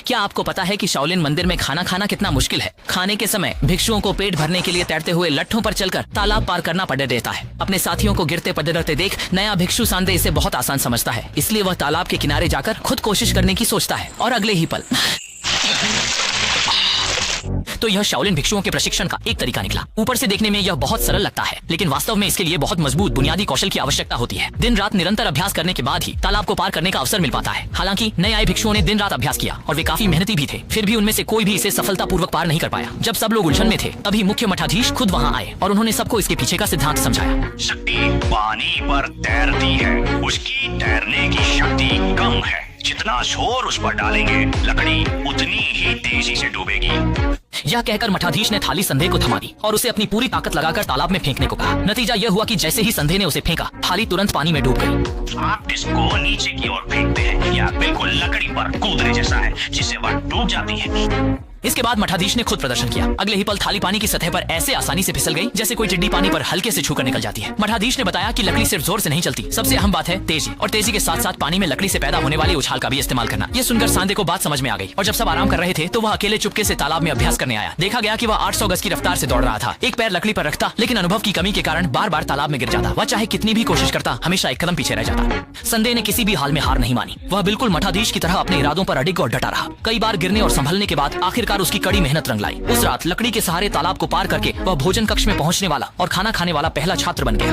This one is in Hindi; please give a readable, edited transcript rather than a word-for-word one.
क्या आपको पता है कि शाओलिन मंदिर में खाना खाना कितना मुश्किल है? खाने के समय भिक्षुओं को पेट भरने के लिए तैरते हुए लट्ठों पर चलकर तालाब पार करना पड़ देता है। अपने साथियों को गिरते पड़ते देख नया भिक्षु सांदे इसे बहुत आसान समझता है, इसलिए वह तालाब के किनारे जाकर खुद कोशिश करने की सोचता है और अगले ही पल तो यह शाओलिन भिक्षुओं के प्रशिक्षण का एक तरीका निकला। ऊपर से देखने में यह बहुत सरल लगता है, लेकिन वास्तव में इसके लिए बहुत मजबूत बुनियादी कौशल की आवश्यकता होती है। दिन रात निरंतर अभ्यास करने के बाद ही तालाब को पार करने का अवसर मिल पाता है। हालांकि नए आए भिक्षुओं ने दिन रात अभ्यास किया और वे काफी मेहनती भी थे, फिर भी उनमें से कोई भी इसे सफलतापूर्वक पार नहीं कर पाया। जब सब लोग उलझन में थे, तभी मुख्य मठाधीश खुद वहाँ आए और उन्होंने सबको इसके पीछे का सिद्धांत समझाया। शक्ति पानी पर तैरती है, उसकी तैरने की शक्ति कम है। जितना जोर उस पर डालेंगे, लकड़ी उतनी ही तेजी से डूबेगी। यह कहकर मठाधीश ने थाली संधे को थमा दी और उसे अपनी पूरी ताकत लगाकर तालाब में फेंकने को कहा। नतीजा यह हुआ कि जैसे ही संधे ने उसे फेंका, थाली तुरंत पानी में डूब गई। आप इसको नीचे की ओर फेंकते हैं, यह बिल्कुल लकड़ी पर कूदने जैसा है, जिससे वह डूब जाती है। इसके बाद मठाधीश ने खुद प्रदर्शन किया। अगले ही पल थाली पानी की सतह पर ऐसे आसानी से फिसल गई जैसे कोई टिड्डी पानी पर हल्के से छूकर निकल जाती है। मठाधीश ने बताया कि लकड़ी सिर्फ जोर से नहीं चलती, सबसे अहम बात है तेजी, और तेजी के साथ साथ पानी में लकड़ी से पैदा होने वाले उछाल का भी इस्तेमाल करना। ये सुनकर सांदे को बात समझ में आ गई और जब सब आराम कर रहे थे तो वह अकेले चुपके से तालाब में अभ्यास करने आया। देखा गया कि वह 800 गज की रफ्तार से दौड़ रहा था। एक पैर लकड़ी पर रखता, लेकिन अनुभव की कमी के कारण बार बार तालाब में गिर जाता। वह चाहे कितनी भी कोशिश करता, हमेशा एक कदम पीछे रह जाता। संदे ने किसी भी हाल में हार नहीं मानी। वह बिल्कुल मठाधीश की तरह अपने इरादों पर अडिग और डटा रहा। कई बार गिरने और संभलने के बाद आखिरकार उसकी कड़ी मेहनत रंग लाई। उस रात लकड़ी के सहारे तालाब को पार करके वह भोजन कक्ष में पहुंचने वाला और खाना खाने वाला पहला छात्र बन गया।